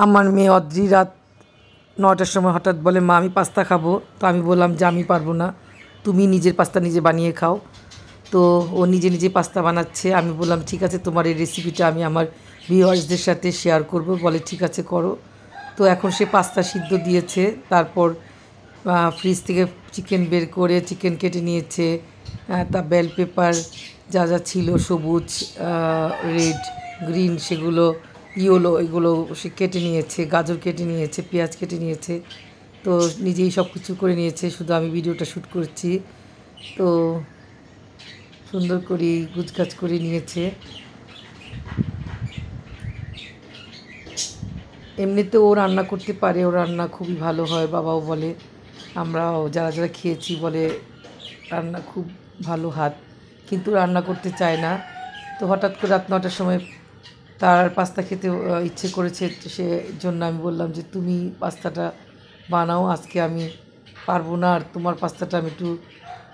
আমার মেয়ে অদ্রি রাত 9টার সময় হঠাৎ বলে, মা আমি পাস্তা খাবো। তো আমি বললাম যে আমি পারবো না, তুমি নিজের পাস্তা নিজে বানিয়ে খাও। তো ও নিজে নিজে পাস্তা বানাচ্ছে। আমি বললাম ঠিক আছে, তোমার এই রেসিপিটা আমি আমার ভিউয়ার্সদের সাথে শেয়ার করব। বলে ঠিক আছে করো। তো এখন সে পাস্তা সিদ্ধ দিয়েছে, তারপর ফ্রিজ থেকে চিকেন বের করে চিকেন কেটে নিয়েছে। তা বেল পেপার যা যা ছিল, সবুজ, রেড, গ্রিন, সেগুলো ইয়েলো, এগুলো সে কেটে নিয়েছে। গাজর কেটে নিয়েছে, পেঁয়াজ কেটে নিয়েছে। তো নিজেই সব কিছু করে নিয়েছে, শুধু আমি ভিডিওটা শ্যুট করছি। তো সুন্দর করে গুছগাছ করে নিয়েছে। এমনিতে ও রান্না করতে পারে, ও রান্না খুবই ভালো হয়, বাবাও বলে, আমরাও যারা যারা খেয়েছি বলে রান্না খুব ভালো হাত, কিন্তু রান্না করতে চায় না। তো হঠাৎ করে রাত 9টার সময় তার পাস্তা খেতে ইচ্ছে করেছে, সে জন্য আমি বললাম যে তুমি পাস্তাটা বানাও, আজকে আমি পারবো না, আর তোমার পাস্তাটা আমি একটু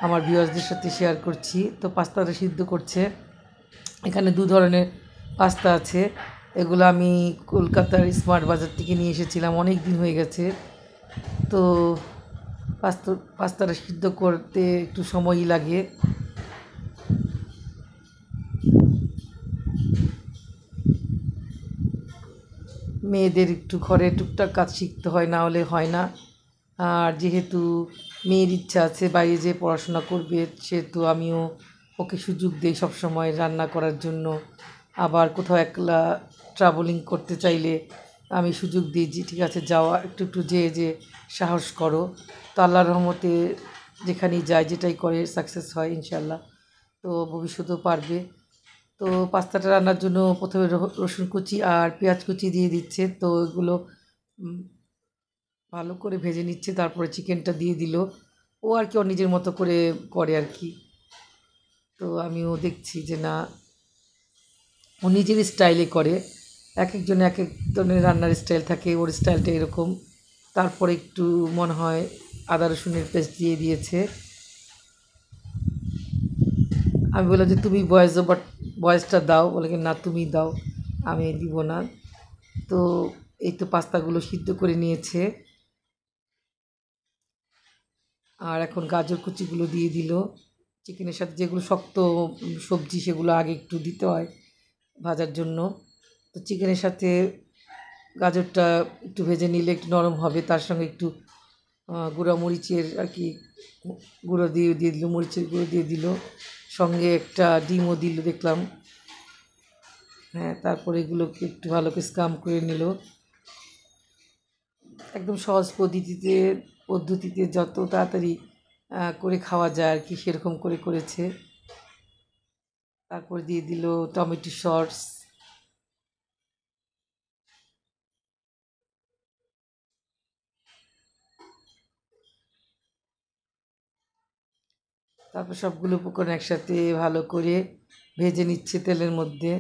আমার ভিউয়ার্সদের সাথে শেয়ার করছি। তো পাস্তাটা সিদ্ধ করছে। এখানে দু ধরনের পাস্তা আছে। এগুলো আমি কলকাতার স্মার্ট বাজার থেকে নিয়ে এসেছিলাম, অনেক দিন হয়ে গেছে। তো পাস্তাটা সিদ্ধ করতে একটু সময়ই লাগে। মেয়েদের একটু ঘরে টুকটাক কাজ শিখতে হয়, না হলে হয় না। আর যেহেতু মেয়ের ইচ্ছা আছে বাইরে যেয়ে পড়াশোনা করবে, সেহেতু আমিও ওকে সুযোগ দিই সবসময় রান্না করার জন্য। আবার কোথাও একলা ট্রাভেলিং করতে চাইলে আমি সুযোগ দিই যে ঠিক আছে যাওয়া, একটু একটু যে সাহস করো। তো আল্লাহর রহমতে যেখানেই যায়, যেটাই করে সাকসেস হয় ইনশাল্লাহ। তো ভবিষ্যতেও পারবে। তো পাস্তাটা রান্নার জন্য প্রথমে রসুন কুচি আর পেঁয়াজ কুচি দিয়ে দিচ্ছে। তো এগুলো ভালো করে ভেজে নিচ্ছে, তারপরে চিকেনটা দিয়ে দিল। ও আর কি ওর নিজের মতো করে করে আর কি। তো আমিও দেখছি যে না, ও নিজের স্টাইলে করে। এক একজনের এক এক ধরনের রান্নার স্টাইল থাকে, ওর স্টাইলটা এরকম। তারপরে একটু মনে হয় আদা রসুনের পেস্ট দিয়ে দিয়েছে। আমি বললাম যে তুমি ভয়েসটা দাও, বলে কি না তুমি দাও, আমি দিব না। তো এই তো পাস্তাগুলো সিদ্ধ করে নিয়েছে, আর এখন গাজর কুচিগুলো দিয়ে দিল। চিকেনের সাথে যেগুলো শক্ত সবজি সেগুলো আগে একটু দিতে হয় ভাজার জন্য। তো চিকেনের সাথে গাজরটা একটু ভেজে নিলে একটু নরম হবে, তার সঙ্গে একটু গুঁড়া মরিচের আর কি গুঁড়ো দিয়ে দিল, মরিচের গুঁড়ো দিয়ে দিল, সঙ্গে একটা ডিমও দিল দেখলাম। হ্যাঁ, তারপরে এগুলোকে একটু ভালো করে স্ক্রাম করে নিল। একদম সহজ পদ্ধতিতে যত তাড়াতাড়ি করে খাওয়া যায় আর কি, সেরকম করে করেছে। তারপর দিয়ে দিল টমেটো সস। তারপর সবগুলো উপকরণ একসাথে ভালো করে ভেজে নিচ্ছে তেলের মধ্যে।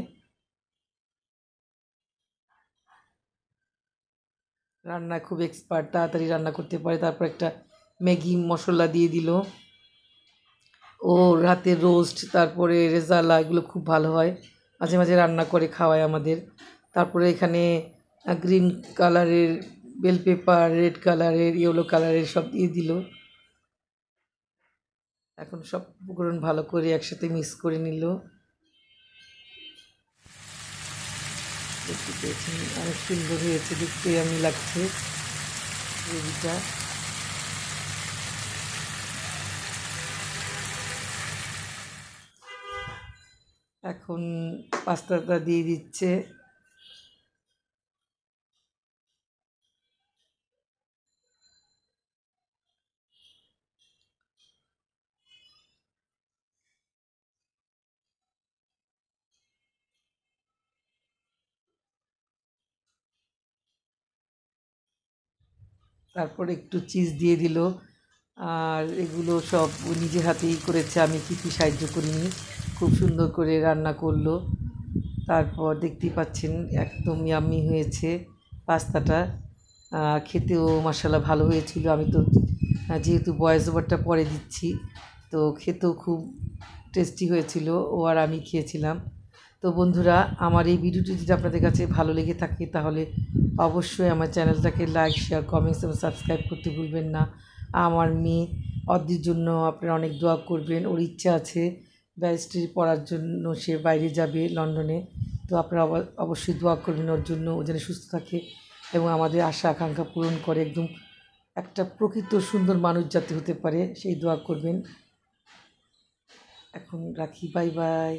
রান্নায় খুব এক্সপার্ট, তাড়াতাড়ি রান্না করতে পারে। তারপর একটা ম্যাগি মশলা দিয়ে দিল। ও রাতে রোস্ট, তারপরে রেজালা, এগুলো খুব ভালো হয়, মাঝে মাঝে রান্না করে খাওয়ায় আমাদের। তারপরে এখানে গ্রিন কালারের বেল পেপার, রেড কালারের, ইয়েলো কালারের সব দিয়ে দিল। এখন সব উপকরণ ভালো করে একসাথে মিক্স করে নিল। দেখতে পেয়েছেন অনেক সুন্দর হয়েছে, দেখতে আমি লাগছে গ্রেভিটা। এখন পাস্তাটা দিয়ে দিচ্ছে। তারপর একটু চিজ দিয়ে দিল। আর এগুলো সব নিজের হাতেই করেছে, আমি কিছু সাহায্য করিনি। খুব সুন্দর করে রান্না করলো। তারপর দেখতেই পাচ্ছেন একদম ইয়াম্মি হয়েছে পাস্তাটা। খেতেও মাশাআল্লাহ ভালো হয়েছিল। আমি তো যেহেতু ভয়েস ওভারটা পরে দিচ্ছি, তো খেতেও খুব টেস্টি হয়েছিল। ও আর আমি খেয়েছিলাম। তো বন্ধুরা, আমার এই ভিডিওটি যদি আপনাদের কাছে ভালো লেগে থাকে তাহলে অবশ্যই আমার চ্যানেলটাকে লাইক, শেয়ার, কমেন্টস এবং সাবস্ক্রাইব করতে ভুলবেন না। আমার মেয়ে অদ্রির জন্য আপনারা অনেক দোয়া করবেন। ওর ইচ্ছা আছে ব্যারিস্টারি পড়ার জন্য, সে বাইরে যাবে লন্ডনে। তো আপনারা অবশ্যই দোয়া করবেন ওর জন্য, ও যেন সুস্থ থাকে এবং আমাদের আশা আকাঙ্ক্ষা পূরণ করে একদম একটা প্রকৃত সুন্দর মানুষ যাতে হতে পারে সেই দোয়া করবেন। এখন রাখি, বাই বাই।